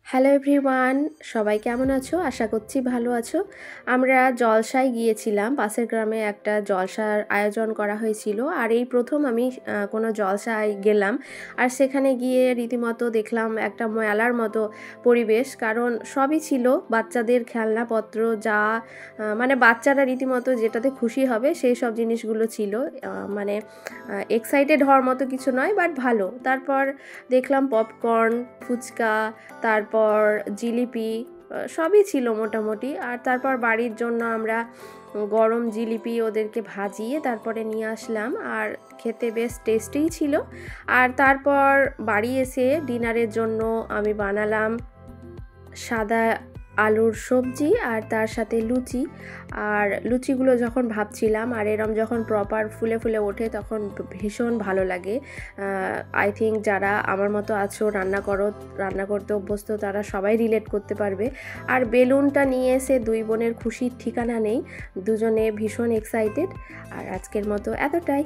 Hello everyone, সবাই কেমন আছো? আশা করছি ভালো আছো। আমরা জলসায় গিয়েছিলাম, পাশের গ্রামে একটা জলসার আয়োজন করা হয়েছিল। আর এই প্রথম আমি কোনো জলসায় গেলাম। আর সেখানে গিয়ে রীতিমতো দেখলাম একটা মেলার মতো পরিবেশ, কারণ সবই ছিল বাচ্চাদের খেলনাপত্র, যা মানে বাচ্চারা রীতিমতো যেটাতে খুশি হবে সেই সব জিনিসগুলো ছিল। মানে এক্সাইটেড হওয়ার মতো কিছু নয়, বাট ভালো। তারপর দেখলাম পপকর্ন, ফুচকা, তারপর জিলিপি, সবই ছিল মোটামুটি। আর তারপর বাড়ির জন্য আমরা গরম জিলিপি ওদেরকে ভাজিয়ে তারপরে নিয়ে আসলাম, আর খেতে বেশ টেস্টিই ছিল। আর তারপর বাড়ি এসে ডিনারের জন্য আমি বানালাম সাদা আলুর সবজি আর তার সাথে লুচি। আর লুচিগুলো যখন ভাবছিলাম, আর এরম যখন প্রপার ফুলে ফুলে ওঠে তখন ভীষণ ভালো লাগে। আই থিঙ্ক যারা আমার মতো আছো, রান্না করতে অভ্যস্ত, তারা সবাই রিলেট করতে পারবে। আর বেলুনটা নিয়ে এসে দুই বোনের খুশির ঠিকানা নেই, দুজনে ভীষণ এক্সাইটেড। আর আজকের মতো এতটাই।